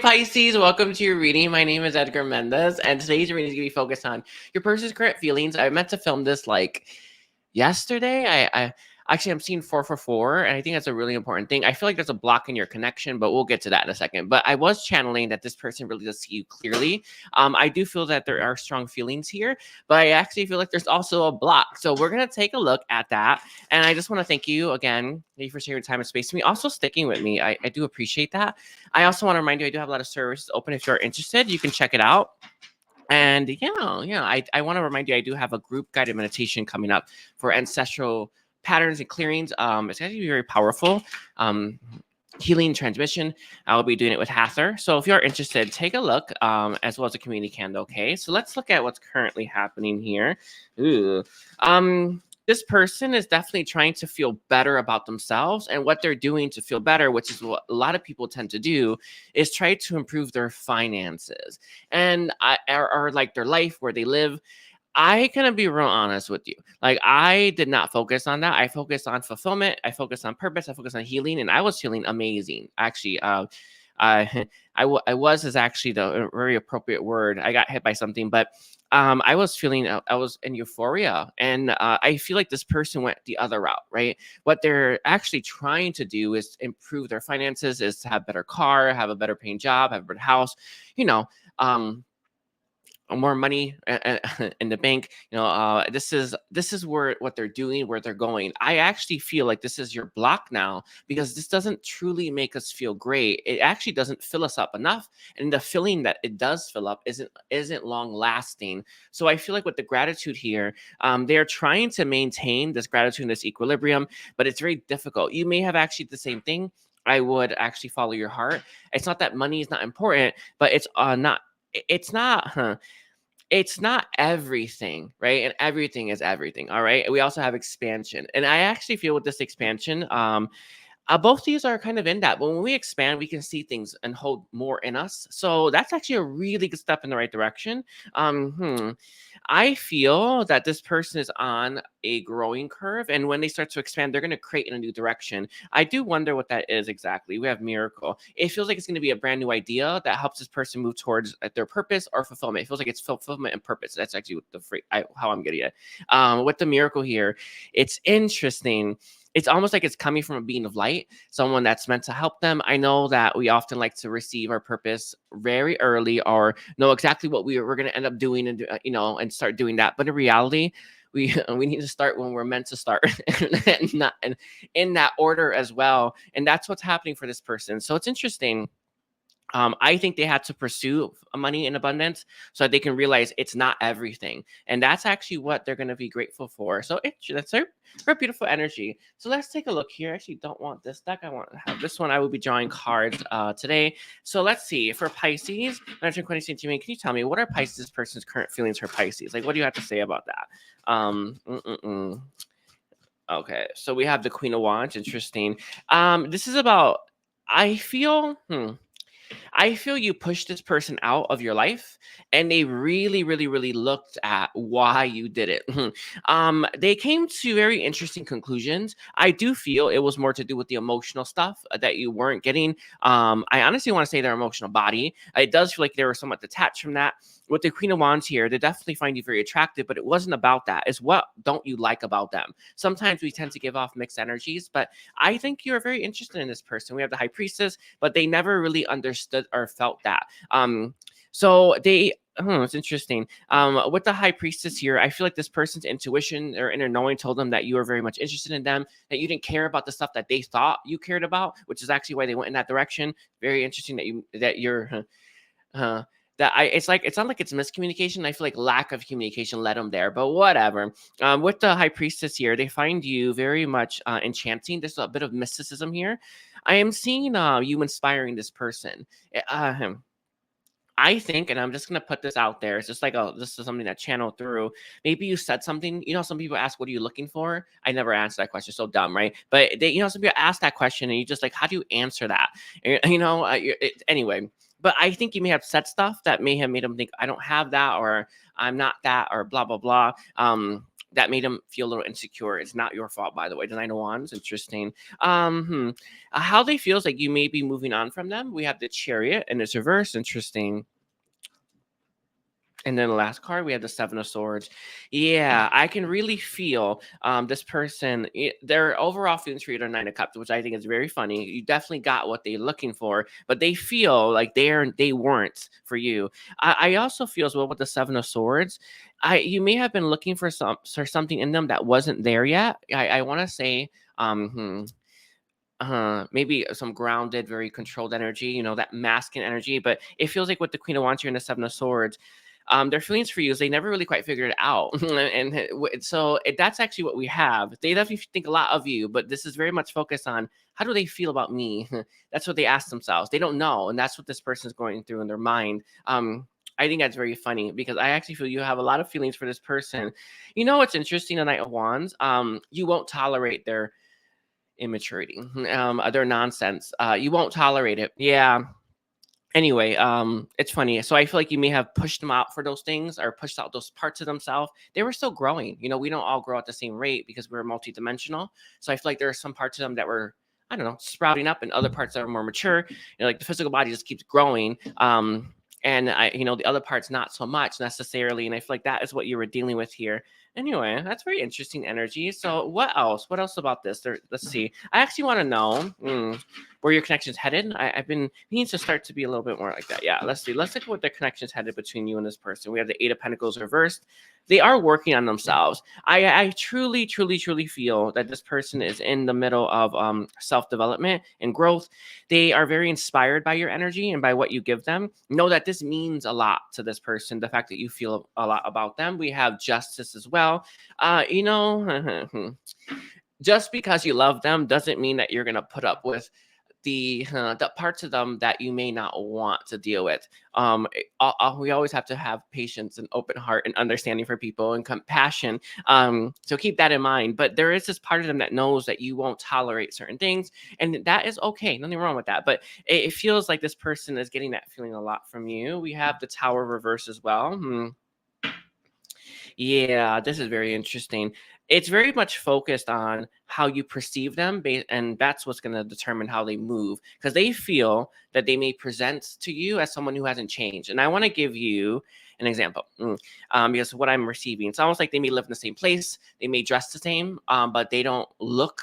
Pisces, welcome to your reading. My name is Edgar Mendez, and today's reading is going to be focused on your person's current feelings. I meant to film this like yesterday. I'm seeing 444, and I think that's a really important thing. I feel like there's a block in your connection, but we'll get to that in a second. But I was channeling that this person really does see you clearly. I do feel that there are strong feelings here, but I actually feel like there's also a block. So we're going to take a look at that. And I just want to thank you again. Thank you for sharing your time and space to me. Also sticking with me. I do appreciate that. I also want to remind you, I do have a lot of services open. If you're interested, you can check it out. And I want to remind you, I do have a group guided meditation coming up for ancestral patterns and clearings. It's going to be very powerful. Healing transmission. I'll be doing it with Hather. So if you're interested, take a look, as well as a community candle. Okay, so let's look at what's currently happening here. Ooh. This person is definitely trying to feel better about themselves, and what they're doing to feel better, which is what a lot of people tend to do, is try to improve their finances and or like their life where they live. I gonna be real honest with you. Like, I did not focus on that. I focused on fulfillment. I focused on purpose. I focused on healing, and I was feeling amazing. Actually, I I was is actually the very appropriate word. I got hit by something, but I was feeling I was in euphoria, and I feel like this person went the other route. Right, what they're actually trying to do is improve their finances, is to have a better car, have a better paying job, have a better house. You know. More money in the bank. This is where what they're doing, where they're going. I actually feel like this is your block now, because this doesn't truly make us feel great. It actually doesn't fill us up enough, and the feeling that it does fill up isn't long lasting. So I feel like with the gratitude here, they're trying to maintain this gratitude and this equilibrium, but it's very difficult. You may have actually the same thing. I would actually follow your heart. It's not that money is not important, but it's not it's not everything, right? And everything is everything. All right, we also have expansion, and I actually feel with this expansion, both these are kind of in that. But when we expand, we can see things and hold more in us. So that's actually a really good step in the right direction. I feel that this person is on a growing curve, and when they start to expand, they're going to create in a new direction. I do wonder what that is exactly. We have miracle. It feels like it's going to be a brand new idea that helps this person move towards their purpose or fulfillment. It feels like it's fulfillment and purpose. That's actually what how I'm getting it. With the miracle here, it's interesting. It's almost like it's coming from a being of light, someone that's meant to help them. I know that we often like to receive our purpose very early, or know exactly what we're going to end up doing, and and start doing that. But in reality, we need to start when we're meant to start, and not and in that order as well. And that's what's happening for this person. So it's interesting. I think they had to pursue money in abundance so that they can realize it's not everything, and that's actually what they're going to be grateful for. So that's her beautiful energy. So let's take a look here. I actually don't want this deck. I want to have this one. I will be drawing cards today. So let's see, for Pisces, can you tell me, what are Pisces person's current feelings for Pisces? Like, what do you have to say about that? Okay, so we have the Queen of Wands. Interesting. This is about. I feel. I feel you pushed this person out of your life, and they really, really, really looked at why you did it. They came to very interesting conclusions. I do feel it was more to do with the emotional stuff that you weren't getting. I honestly want to say their emotional body. It does feel like they were somewhat detached from that. With the Queen of Wands here, they definitely find you very attractive, but it wasn't about that. It's what don't you like about them? Sometimes we tend to give off mixed energies, but I think you're very interested in this person. We have the High Priestess, but they never really understood or felt that. So it's interesting. With the High Priestess here, I feel like this person's intuition or inner knowing told them that you were very much interested in them, that you didn't care about the stuff that they thought you cared about, which is actually why they went in that direction. Very interesting that you're it's not like it's miscommunication. I feel like lack of communication led them there, but whatever. With the High Priestess here, they find you very much enchanting. There's a bit of mysticism here. I am seeing you inspiring this person. I think, and I'm just gonna put this out there. It's just like this is something that channeled through. Maybe you said something. Some people ask, "What are you looking for?" I never answer that question. So dumb, right? But some people ask that question, and you just like, how do you answer that? Anyway. But I think you may have said stuff that may have made them think, I don't have that, or I'm not that, or blah blah blah. that made them feel a little insecure. It's not your fault, by the way. The Nine of Wands, interesting. How they feel is like you may be moving on from them. We have the Chariot and it's reverse, interesting. And then the last card, we have the Seven of Swords. Yeah, I can really feel this person, their overall feelings for you are Nine of Cups, which I think is very funny. You definitely got what they're looking for, but they feel like they weren't for you. I also feel as well with the Seven of Swords. You may have been looking for something in them that wasn't there yet. I want to say, maybe some grounded, very controlled energy, that masculine energy. But it feels like with the Queen of Wands here and the Seven of Swords, their feelings for you is they never really quite figured it out. So that's actually what we have. They definitely think a lot of you, but this is very much focused on how do they feel about me? That's what they ask themselves. They don't know. And that's what this person is going through in their mind. I think that's very funny because I actually feel you have a lot of feelings for this person. What's interesting, the Knight of Wands, you won't tolerate their immaturity, their nonsense. You won't tolerate it. Yeah. Anyway, it's funny. So I feel like you may have pushed them out for those things or pushed out those parts of themselves. They were still growing. We don't all grow at the same rate because we're multidimensional. So I feel like there are some parts of them that were, I don't know, sprouting up and other parts that are more mature. Like the physical body just keeps growing. And the other parts not so much necessarily. And I feel like that is what you were dealing with here. Anyway, that's very interesting energy. So what else? What else about this? Let's see. I actually want to know where your connection's headed. I've been needs to start to be a little bit more like that. Yeah, let's see. Let's look at what the connection's headed between you and this person. We have the Eight of Pentacles reversed. They are working on themselves. I truly, truly, truly feel that this person is in the middle of self-development and growth. They are very inspired by your energy and by what you give them. Know that this means a lot to this person, the fact that you feel a lot about them. We have Justice as well. Just because you love them doesn't mean that you're going to put up with the parts of them that you may not want to deal with. We always have to have patience and open heart and understanding for people and compassion. So keep that in mind. But there is this part of them that knows that you won't tolerate certain things, and that is okay. Nothing wrong with that. But it feels like this person is getting that feeling a lot from you. We have the Tower reverse as well. Yeah, this is very interesting. It's very much focused on how you perceive them, and that's what's going to determine how they move because they feel that they may present to you as someone who hasn't changed. And I want to give you an example because what I'm receiving, it's almost like they may live in the same place, they may dress the same, but they don't look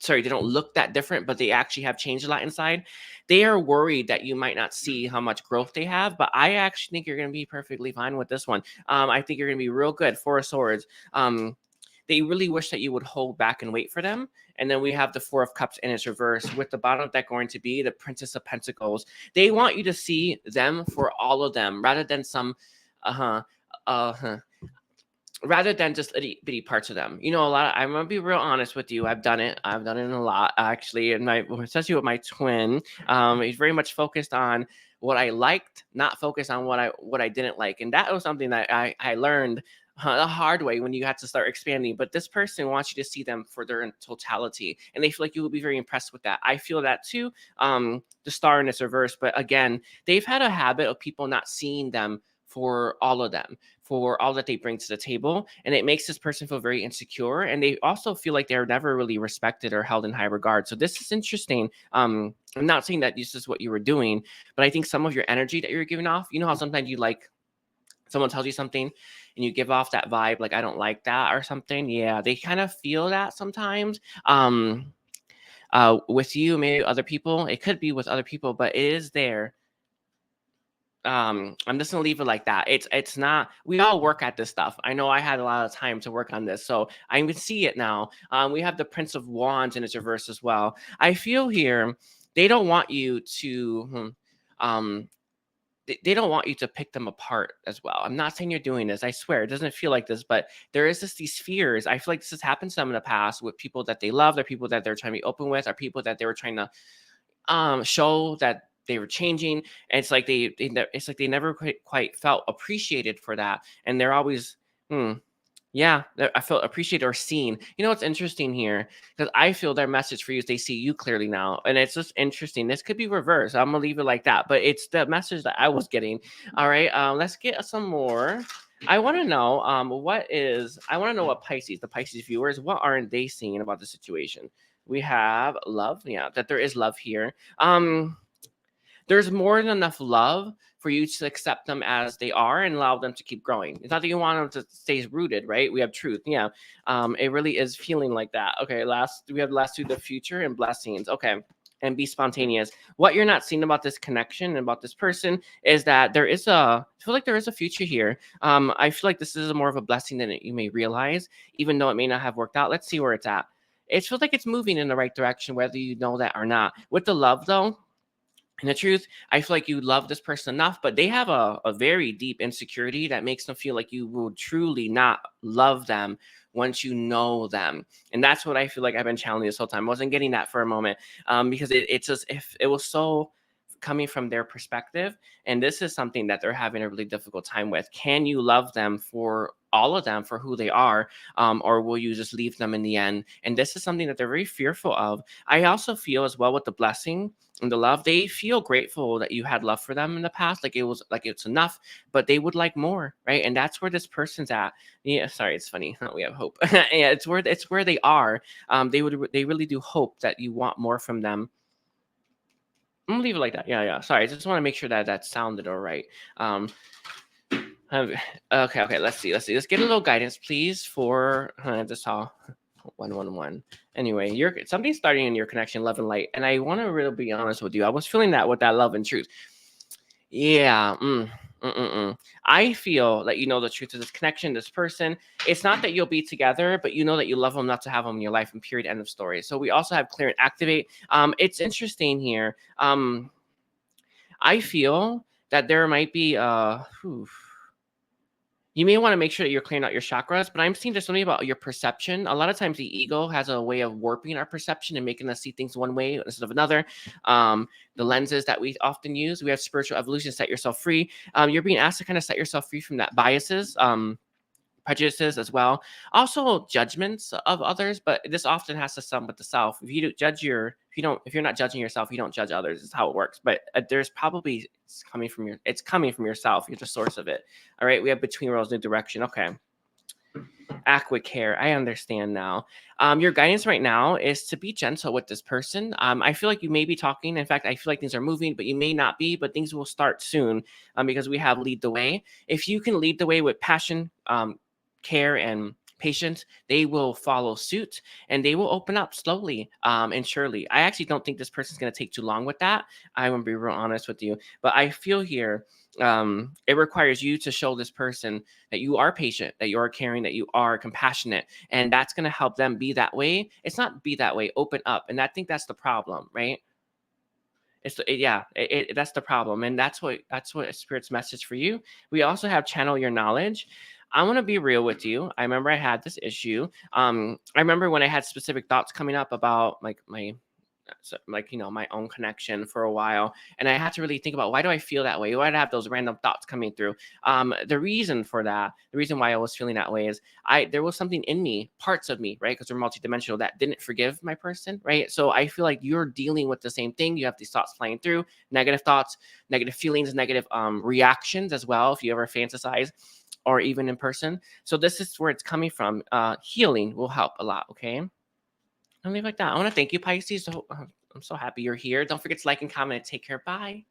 that different, but they actually have changed a lot inside. They are worried that you might not see how much growth they have, but I actually think you're going to be perfectly fine with this one. I think you're going to be real good. Four of Swords. They really wish that you would hold back and wait for them. And then we have the Four of Cups in its reverse with the bottom of that going to be the Princess of Pentacles. They want you to see them for all of them rather than some, rather than just itty bitty parts of them. I'm gonna be real honest with you. I've done it a lot actually, and especially with my twin. He's very much focused on what I liked, not focused on what I didn't like, and that was something that I learned the hard way when you had to start expanding. But this person wants you to see them for their totality, and they feel like you will be very impressed with that. I feel that too. The Star in its reverse, but again, they've had a habit of people not seeing them for all of them, for all that they bring to the table. And it makes this person feel very insecure. And they also feel like they're never really respected or held in high regard. So this is interesting. I'm not saying that this is what you were doing, but I think some of your energy that you're giving off, how sometimes you like someone tells you something and you give off that vibe, like, I don't like that or something. Yeah, they kind of feel that sometimes. With you, maybe other people, it could be with other people, but it is there. I'm just gonna leave it like that. It's not. We all work at this stuff. I know I had a lot of time to work on this, so I can see it now. We have the Prince of Wands in its reverse as well. I feel here they don't want you to. They don't want you to pick them apart as well. I'm not saying you're doing this. I swear it doesn't feel like this, but there is these fears. I feel like this has happened to them in the past with people that they love, or people that they're trying to be open with, or people that they were trying to show that they were changing. And it's like it's like they never quite felt appreciated for that, and they're always yeah, I felt appreciated or seen. What's interesting here, because I feel their message for you is they see you clearly now, and it's just interesting. This could be reversed. I'm gonna leave it like that, but it's the message that I was getting. All right, let's get some more. I want to know I want to know what the Pisces viewers, what aren't they seeing about the situation? We have love, yeah, that there is love here. There's more than enough love for you to accept them as they are and allow them to keep growing. It's not that you want them to stay rooted, right? We have truth, yeah. It really is feeling like that. Okay, we have last two, the future and blessings. Okay, and be spontaneous. What you're not seeing about this connection and about this person is that I feel like there is a future here. I feel like this is more of a blessing than you may realize, even though it may not have worked out. Let's see where it's at. It feels like it's moving in the right direction, whether you know that or not. With the love, though, and the truth, I feel like you love this person enough, but they have a very deep insecurity that makes them feel like you will truly not love them once you know them. And that's what I feel like I've been channeling this whole time. I wasn't getting that for a moment, because it's just, if it was so coming from their perspective, and this is something that they're having a really difficult time with. Can you love them for all of them for who they are, or will you just leave them in the end? And this is something that they're very fearful of. I also feel as well with the blessing and the love, they feel grateful that you had love for them in the past, like it's enough, but they would like more, right? And that's where this person's at. Yeah, sorry, it's funny. We have hope. Yeah, it's where they are. They really do hope that you want more from them. I'm gonna leave it like that. Yeah, yeah. Sorry, I just want to make sure that that sounded all right. Um, okay. Let's see. Let's get a little guidance, please, for this all 111. Anyway, something's starting in your connection, love and light, and I want to really be honest with you. I was feeling that with that love and truth. Yeah. I feel that you know the truth of this connection, this person. It's not that you'll be together, but you know that you love them enough to have them in your life. And period. End of story. So we also have clear and activate. It's interesting here. I feel that there might be you may want to make sure that you're clearing out your chakras, but I'm seeing there's something about your perception. A lot of times the ego has a way of warping our perception and making us see things one way instead of another. The lenses that we often use, we have spiritual evolution, set yourself free. You're being asked to kind of set yourself free from that biases. Prejudices as well, also judgments of others, but this often has to sum with the self. If you don't judge if you're not judging yourself, you don't judge others. Is how it works. But there's probably it's coming from yourself. You're the source of it. All right, we have between roles, new direction. Okay, act with care. I understand now. Your guidance right now is to be gentle with this person. I feel like you may be talking. In fact, I feel like things are moving, but you may not be. But things will start soon, because we have lead the way. If you can lead the way with passion, care, and patience, they will follow suit and they will open up slowly, and surely. I actually don't think this person's going to take too long with that. I want to be real honest with you, but I feel here, it requires you to show this person that you are patient, that you are caring, that you are compassionate, and that's going to help them be that way. It's not be that way, open up. And I think that's the problem, right? That's the problem, and that's what spirit's message for you. We also have channel your knowledge. I want to be real with you. I remember I had this issue. I remember when I had specific thoughts coming up about my own connection for a while, and I had to really think about, why do I feel that way? Why do I have those random thoughts coming through? The reason for that, the reason why I was feeling that way is there was something in me, parts of me, right? Because we're multidimensional, that didn't forgive my person, right? So I feel like you're dealing with the same thing. You have these thoughts flying through, negative thoughts, negative feelings, negative reactions as well, if you ever fantasize or even in person. So this is where it's coming from. Healing will help a lot, okay? I'll leave like that. I want to thank you, Pisces. I'm so happy you're here. Don't forget to like and comment and take care. Bye.